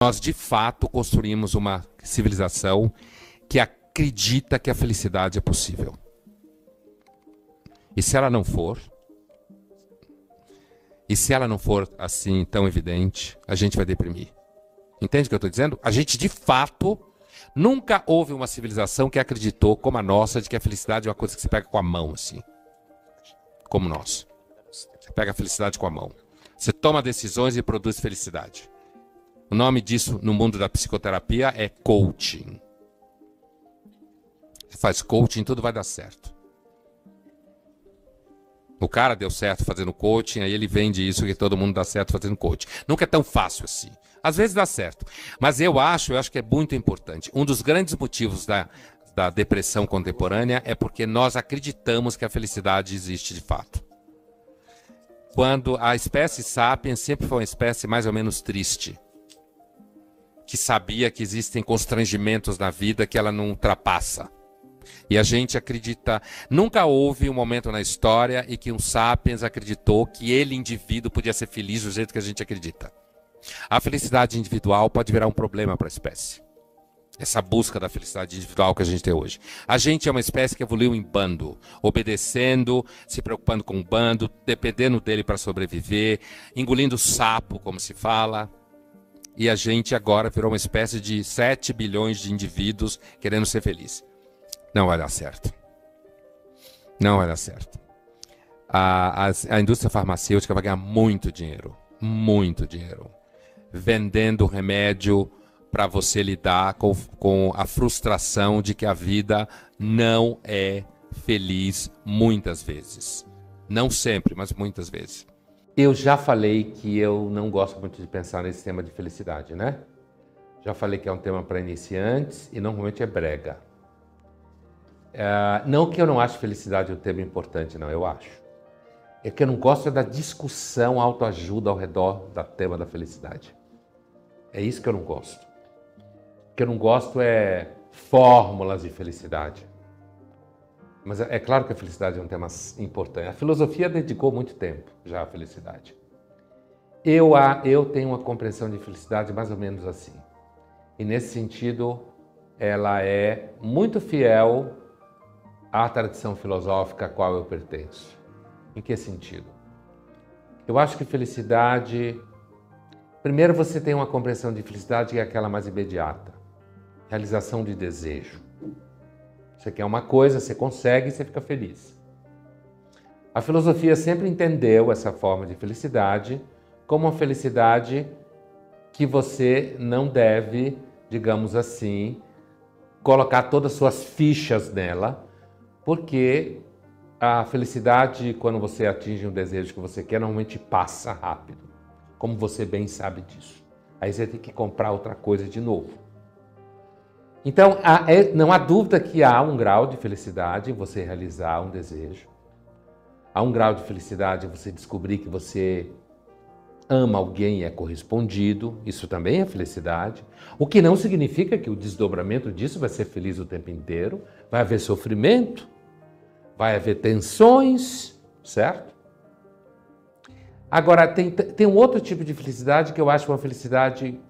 Nós, de fato, construímos uma civilização que acredita que a felicidade é possível. E se ela não for, assim tão evidente, a gente vai deprimir. Entende o que eu estou dizendo? A gente, de fato, nunca houve uma civilização que acreditou, como a nossa, de que a felicidade é uma coisa que você pega com a mão, assim. Como nós. Você pega a felicidade com a mão. Você toma decisões e produz felicidade. O nome disso, no mundo da psicoterapia, é coaching. Você faz coaching, tudo vai dar certo. O cara deu certo fazendo coaching, aí ele vende isso que todo mundo dá certo fazendo coaching. Nunca é tão fácil assim. Às vezes dá certo. Mas eu acho que é muito importante. Um dos grandes motivos da depressão contemporânea é porque nós acreditamos que a felicidade existe de fato. Quando a espécie sapiens sempre foi uma espécie mais ou menos triste, que sabia que existem constrangimentos na vida que ela não ultrapassa. E a gente acredita, nunca houve um momento na história em que um sapiens acreditou que ele, indivíduo, podia ser feliz do jeito que a gente acredita. A felicidade individual pode virar um problema para a espécie. Essa busca da felicidade individual que a gente tem hoje. A gente é uma espécie que evoluiu em bando, obedecendo, se preocupando com o bando, dependendo dele para sobreviver, engolindo sapo, como se fala. E a gente agora virou uma espécie de 7 bilhões de indivíduos querendo ser feliz. Não vai dar certo. Não vai dar certo. A indústria farmacêutica vai ganhar muito dinheiro, vendendo remédio para você lidar com a frustração de que a vida não é feliz muitas vezes. Não sempre, mas muitas vezes. Eu já falei que eu não gosto muito de pensar nesse tema de felicidade, né? Já falei que é um tema para iniciantes e normalmente é brega. Não que eu não ache felicidade um tema importante, não, eu acho. É que eu não gosto da discussão autoajuda ao redor do tema da felicidade. É isso que eu não gosto. O que eu não gosto é fórmulas de felicidade. Mas é claro que a felicidade é um tema importante. A filosofia dedicou muito tempo já à felicidade. Eu tenho uma compreensão de felicidade mais ou menos assim. E nesse sentido, ela é muito fiel à tradição filosófica a qual eu pertenço. Em que sentido? Eu acho que felicidade... Primeiro você tem uma compreensão de felicidade que é aquela mais imediata. Realização de desejo. Você quer uma coisa, você consegue e você fica feliz. A filosofia sempre entendeu essa forma de felicidade como uma felicidade que você não deve, digamos assim, colocar todas as suas fichas nela, porque a felicidade, quando você atinge um desejo que você quer, normalmente passa rápido, como você bem sabe disso. Aí você tem que comprar outra coisa de novo. Então, não há dúvida que há um grau de felicidade em você realizar um desejo. Há um grau de felicidade em você descobrir que você ama alguém e é correspondido. Isso também é felicidade. O que não significa que o desdobramento disso vai ser feliz o tempo inteiro. Vai haver sofrimento, vai haver tensões, certo? Agora, tem um outro tipo de felicidade que eu acho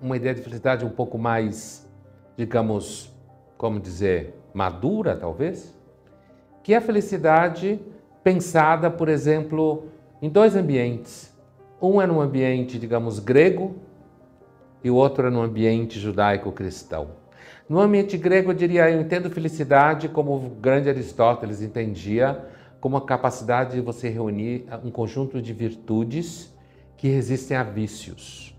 uma ideia de felicidade um pouco mais, digamos, como dizer, madura, talvez, que é a felicidade pensada, por exemplo, em dois ambientes. Um é num ambiente, digamos, grego e o outro é num ambiente judaico-cristão. No ambiente grego, eu entendo felicidade como o grande Aristóteles entendia, como a capacidade de você reunir um conjunto de virtudes que resistem a vícios.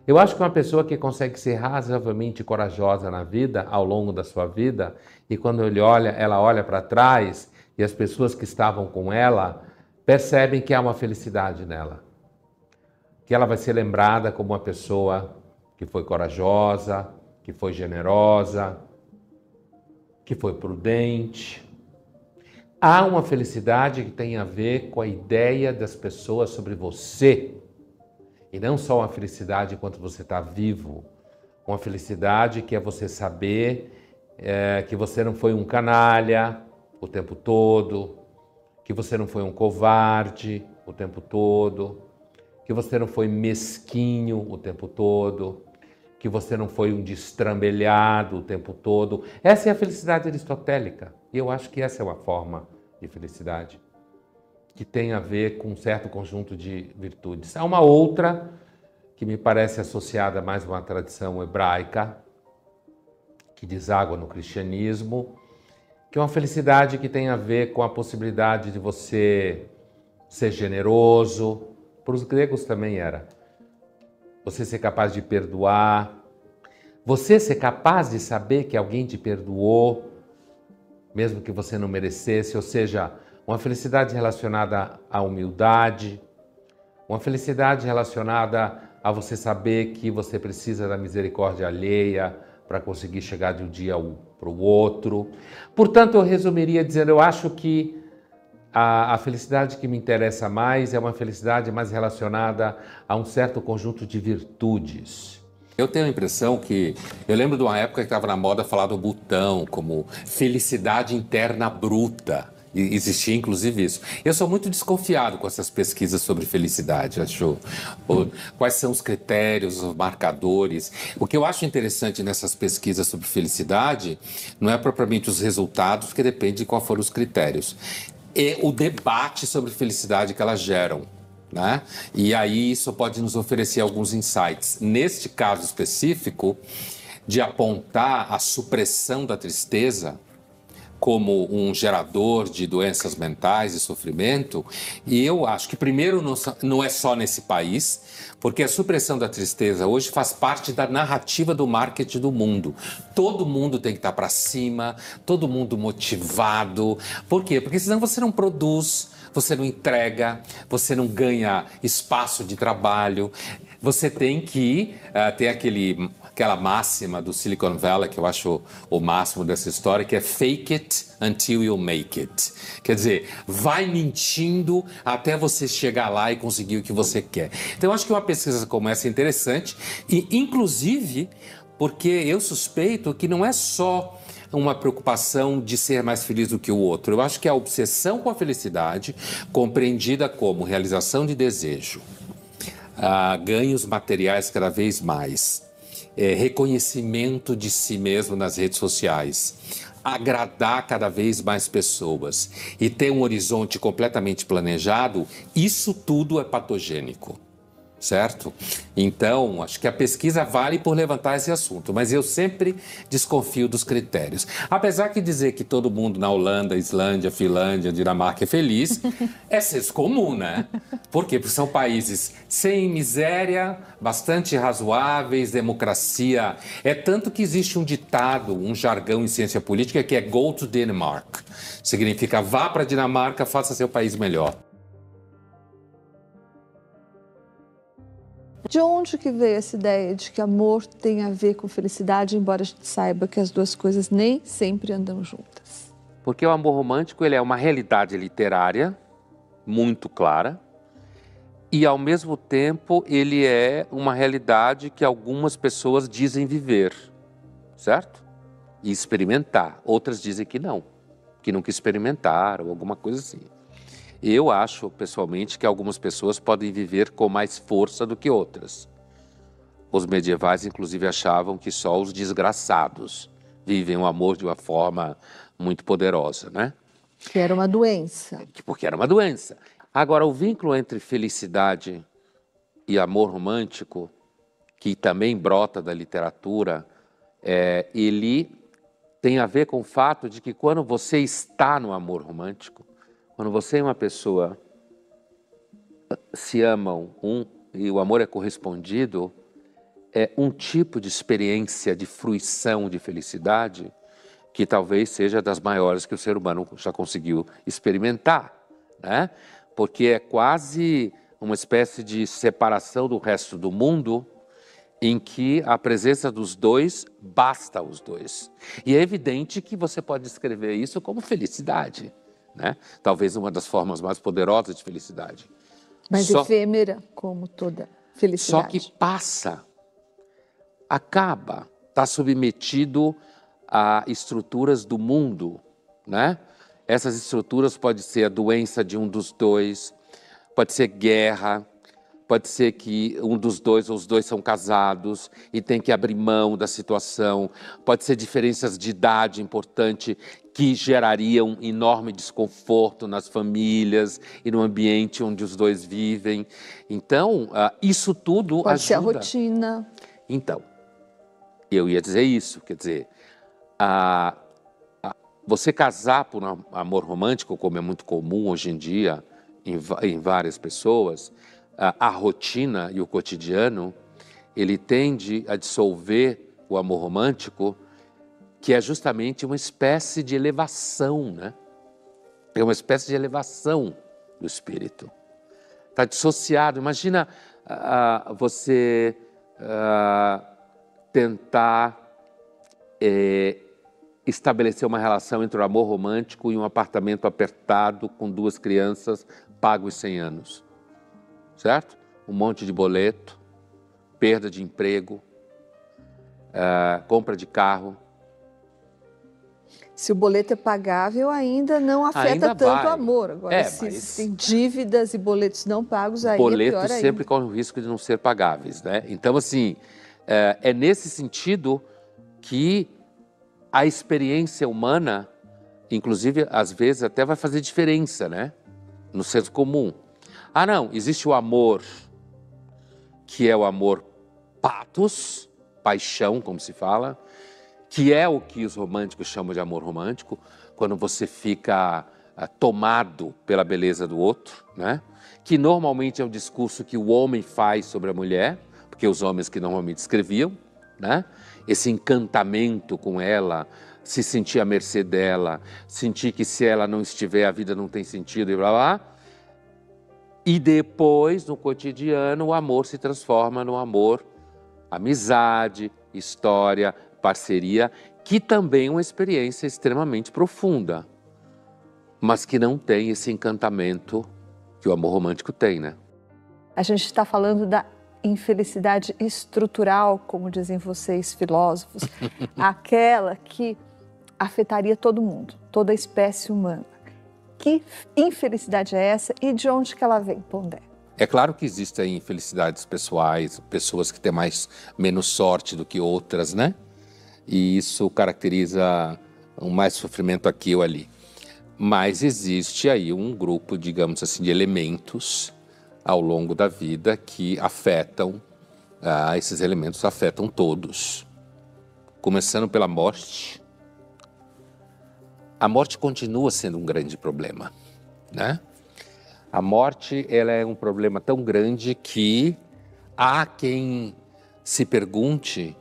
Eu acho que uma pessoa que consegue ser razoavelmente corajosa na vida, ao longo da sua vida, e quando ela olha para trás e as pessoas que estavam com ela percebem que há uma felicidade nela. Que ela vai ser lembrada como uma pessoa que foi corajosa, que foi generosa, que foi prudente. Há uma felicidade que tem a ver com a ideia das pessoas sobre você. E não só uma felicidade enquanto você está vivo. Uma felicidade que é você saber que você não foi um canalha o tempo todo, que você não foi um covarde, o tempo todo, que você não foi mesquinho o tempo todo, que você não foi um destrambelhado o tempo todo. Essa é a felicidade aristotélica. E eu acho que essa é uma forma de felicidade que tem a ver com um certo conjunto de virtudes. Há uma outra que me parece associada mais a uma tradição hebraica, que deságua no cristianismo, que é uma felicidade que tem a ver com a possibilidade de você ser generoso. Para os gregos também era. Você ser capaz de perdoar, você ser capaz de saber que alguém te perdoou, mesmo que você não merecesse, ou seja, uma felicidade relacionada à humildade, uma felicidade relacionada a você saber que você precisa da misericórdia alheia para conseguir chegar de um dia para o outro. Portanto, eu resumiria dizendo, eu acho que a felicidade que me interessa mais é uma felicidade mais relacionada a um certo conjunto de virtudes. Eu tenho a impressão que... Eu lembro de uma época que estava na moda falar do Butão como felicidade interna bruta. E existia inclusive isso. Eu sou muito desconfiado com essas pesquisas sobre felicidade, acho. Quais são os critérios, os marcadores. O que eu acho interessante nessas pesquisas sobre felicidade não é propriamente os resultados, porque depende de quais foram os critérios. É o debate sobre felicidade que elas geram. Né? E aí isso pode nos oferecer alguns insights. Neste caso específico, de apontar a supressão da tristeza como um gerador de doenças mentais e sofrimento, e eu acho que primeiro não é só nesse país, porque a supressão da tristeza hoje faz parte da narrativa do marketing do mundo. Todo mundo tem que estar para cima, todo mundo motivado. Por quê? Porque senão você não produz, você não entrega, você não ganha espaço de trabalho. Você tem que ter aquela máxima do Silicon Valley, que eu acho o máximo dessa história, que é fake it until you make it. Quer dizer, vai mentindo até você chegar lá e conseguir o que você quer. Então, eu acho que uma pesquisa como essa é interessante, e inclusive porque eu suspeito que não é só uma preocupação de ser mais feliz do que o outro. Eu acho que a obsessão com a felicidade, compreendida como realização de desejo, ganhos materiais cada vez mais, reconhecimento de si mesmo nas redes sociais, agradar cada vez mais pessoas e ter um horizonte completamente planejado, isso tudo é patogênico. Certo? Então, acho que a pesquisa vale por levantar esse assunto, mas eu sempre desconfio dos critérios. Apesar que dizer que todo mundo na Holanda, Islândia, Finlândia, Dinamarca é feliz, é senso comum, né? Por quê? Porque são países sem miséria, bastante razoáveis, democracia. É tanto que existe um ditado, um jargão em ciência política que é go to Denmark. Significa vá para a Dinamarca, faça seu país melhor. De onde que veio essa ideia de que amor tem a ver com felicidade, embora a gente saiba que as duas coisas nem sempre andam juntas? Porque o amor romântico ele é uma realidade literária muito clara e, ao mesmo tempo, ele é uma realidade que algumas pessoas dizem viver, certo? E experimentar. Outras dizem que nunca experimentaram, alguma coisa assim. Eu acho, pessoalmente, que algumas pessoas podem viver com mais força do que outras. Os medievais, inclusive, achavam que só os desgraçados vivem o amor de uma forma muito poderosa, né? Que era uma doença. Porque era uma doença. Agora, o vínculo entre felicidade e amor romântico, que também brota da literatura, ele tem a ver com o fato de que quando você está no amor romântico, quando você e uma pessoa se amam e o amor é correspondido, é um tipo de experiência de fruição de felicidade que talvez seja das maiores que o ser humano já conseguiu experimentar, né? Porque é quase uma espécie de separação do resto do mundo em que a presença dos dois basta aos dois. E é evidente que você pode descrever isso como felicidade. Né? Talvez uma das formas mais poderosas de felicidade. Mas efêmera, como toda felicidade. Só que passa, acaba, está submetido a estruturas do mundo. Né? Essas estruturas podem ser a doença de um dos dois, pode ser guerra, pode ser que um dos dois ou os dois são casados e tem que abrir mão da situação, pode ser diferenças de idade importante que gerariam enorme desconforto nas famílias e no ambiente onde os dois vivem. Então, isso tudo Pode ajuda. ser a rotina. Então, eu ia dizer isso, quer dizer, você casar por um amor romântico, como é muito comum hoje em dia em várias pessoas, a rotina e o cotidiano, ele tende a dissolver o amor romântico, que é justamente uma espécie de elevação, né? É uma espécie de elevação do espírito. Está dissociado. Imagina você tentar estabelecer uma relação entre o amor romântico e um apartamento apertado com 2 crianças pagos 100 anos. Certo? Um monte de boleto, perda de emprego, compra de carro. Se o boleto é pagável, ainda não afeta Ainda tanto vai. o amor. Agora, se existem dívidas e boletos não pagos, aí é pior ainda. Boletos sempre correm o risco de não ser pagáveis, né? Então, assim, é nesse sentido que a experiência humana, inclusive, às vezes, até vai fazer diferença, né? No senso comum. Não, existe o amor, que é o amor pathos, paixão, como se fala, que é o que os românticos chamam de amor romântico, quando você fica tomado pela beleza do outro, né? Que normalmente é o discurso que o homem faz sobre a mulher, porque os homens que normalmente escreviam, né? Esse encantamento com ela, se sentir à mercê dela, sentir que se ela não estiver, a vida não tem sentido e blá blá. E depois, no cotidiano, o amor se transforma no amor, amizade, história, parceria, que também é uma experiência extremamente profunda, mas que não tem esse encantamento que o amor romântico tem, né? A gente está falando da infelicidade estrutural, como dizem vocês, filósofos, aquela que afetaria todo mundo, toda a espécie humana. Que infelicidade é essa e de onde que ela vem, Pondé? É claro que existem infelicidades pessoais, pessoas que têm menos sorte do que outras, né? E isso caracteriza mais sofrimento aqui ou ali. Mas existe aí um grupo, digamos assim, de elementos ao longo da vida que afetam, esses elementos afetam todos. Começando pela morte. A morte continua sendo um grande problema, né? A morte, ela é um problema tão grande que há quem se pergunte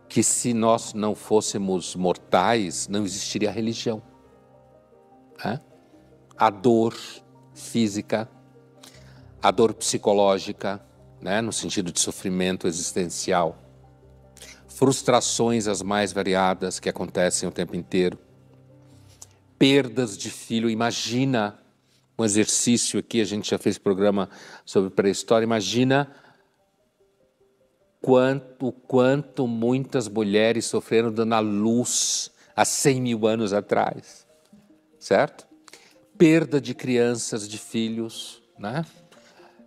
que se nós não fôssemos mortais, não existiria religião, né? A dor física, a dor psicológica, né? No sentido de sofrimento existencial, frustrações as mais variadas que acontecem o tempo inteiro, perdas de filho. Imagina um exercício aqui, a gente já fez programa sobre pré-história, imagina quanto muitas mulheres sofreram dando à luz há 100 mil anos atrás, certo? Perda de crianças, de filhos, né?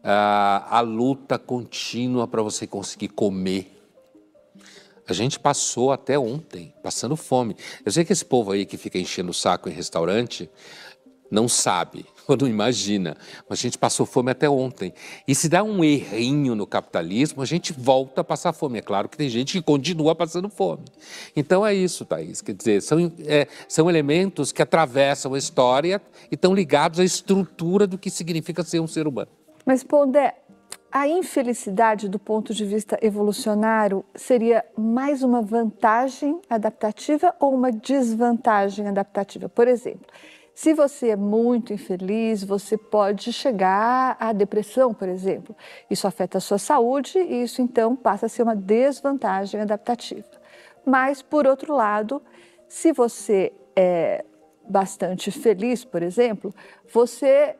A luta contínua para você conseguir comer. A gente passou até ontem, passando fome. Eu sei que esse povo aí que fica enchendo o saco em restaurante não sabe, ou não imagina, mas a gente passou fome até ontem. E se dá um errinho no capitalismo, a gente volta a passar fome. É claro que tem gente que continua passando fome. Então é isso, Thaís. Quer dizer, são elementos que atravessam a história e estão ligados à estrutura do que significa ser um ser humano. Mas, Pondé, a infelicidade do ponto de vista evolucionário seria mais uma vantagem adaptativa ou uma desvantagem adaptativa? Por exemplo, se você é muito infeliz, você pode chegar à depressão, por exemplo. Isso afeta a sua saúde e isso, então, passa a ser uma desvantagem adaptativa. Mas, por outro lado, se você é bastante feliz, por exemplo, você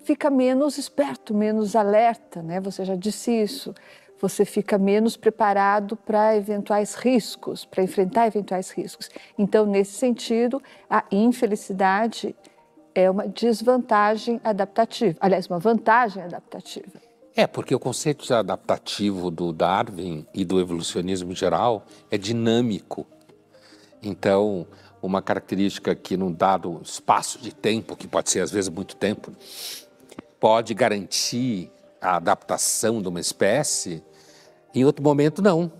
fica menos esperto, menos alerta, né? Você já disse isso. Você fica menos preparado para eventuais riscos, para enfrentar eventuais riscos. Então, nesse sentido, a infelicidade é uma desvantagem adaptativa. Aliás, uma vantagem adaptativa. Porque o conceito adaptativo do Darwin e do evolucionismo em geral é dinâmico. Então, uma característica que num dado espaço de tempo, que pode ser às vezes muito tempo, pode garantir a adaptação de uma espécie, em outro momento não,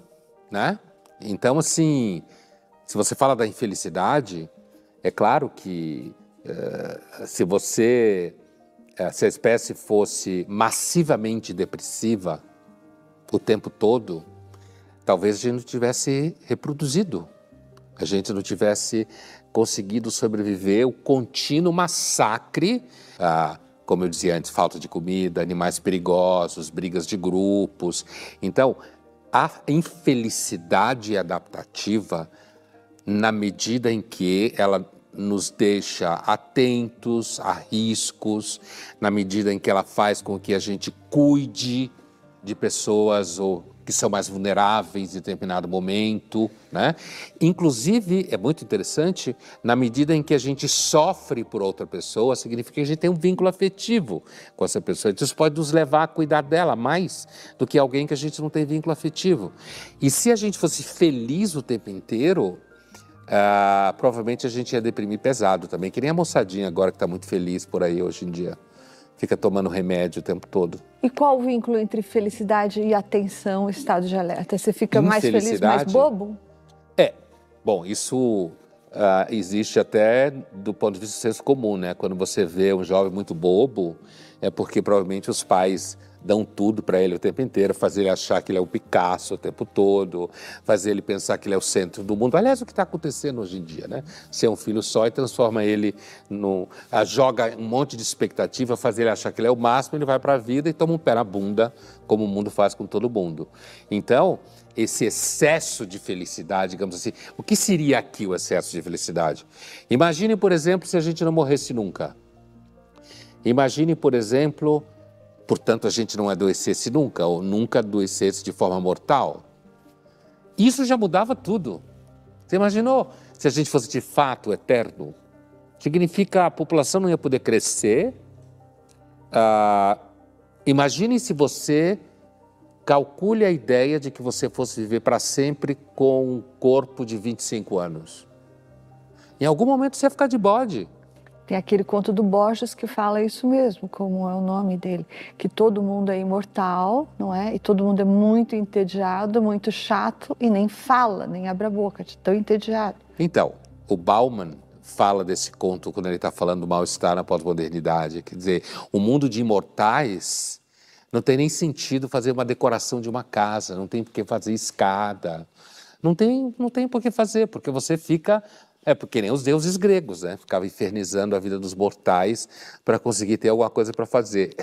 né? Então, assim, se você fala da infelicidade, é claro que se a espécie fosse massivamente depressiva o tempo todo, talvez a gente não tivesse reproduzido, a gente não tivesse conseguido sobreviver o contínuo massacre, como eu dizia antes, falta de comida, animais perigosos, brigas de grupos. Então, a infelicidade adaptativa, na medida em que ela nos deixa atentos a riscos, na medida em que ela faz com que a gente cuide de pessoas ou que são mais vulneráveis em determinado momento, né? Inclusive, é muito interessante, na medida em que a gente sofre por outra pessoa, significa que a gente tem um vínculo afetivo com essa pessoa. Então, isso pode nos levar a cuidar dela mais do que alguém que a gente não tem vínculo afetivo. E se a gente fosse feliz o tempo inteiro, provavelmente a gente ia deprimir pesado também, que nem a moçadinha agora que está muito feliz por aí hoje em dia. Fica tomando remédio o tempo todo. E qual o vínculo entre felicidade e atenção, estado de alerta? Você fica mais feliz, mais bobo? Bom, isso existe até do ponto de vista do senso comum, né? Quando você vê um jovem muito bobo, é porque provavelmente os pais dão tudo para ele o tempo inteiro, fazer ele achar que ele é o Picasso o tempo todo, fazer ele pensar que ele é o centro do mundo. Aliás, o que está acontecendo hoje em dia, né? Ser um filho só e transforma ele joga um monte de expectativa, fazer ele achar que ele é o máximo, ele vai para a vida e toma um pé na bunda, como o mundo faz com todo mundo. Então, esse excesso de felicidade, digamos assim, o que seria aqui o excesso de felicidade? Imagine, por exemplo, se a gente não morresse nunca. Imagine, por exemplo, portanto, a gente não adoecesse nunca, ou nunca adoecesse de forma mortal. Isso já mudava tudo. Você imaginou se a gente fosse de fato eterno? Significa a população não ia poder crescer. Imagine se você calcule a ideia de que você fosse viver para sempre com um corpo de 25 anos. Em algum momento você ia ficar de bode. Tem aquele conto do Borges que fala isso mesmo, como é o nome dele, que todo mundo é imortal, não é? E todo mundo é muito entediado, muito chato e nem fala, nem abre a boca, de tão entediado. Então, o Bauman fala desse conto quando ele está falando do mal-estar na pós-modernidade. Quer dizer, o mundo de imortais não tem nem sentido fazer uma decoração de uma casa, não tem por que fazer escada, não tem por que fazer, porque você fica... porque nem os deuses gregos, né? Ficavam infernizando a vida dos mortais para conseguir ter alguma coisa para fazer.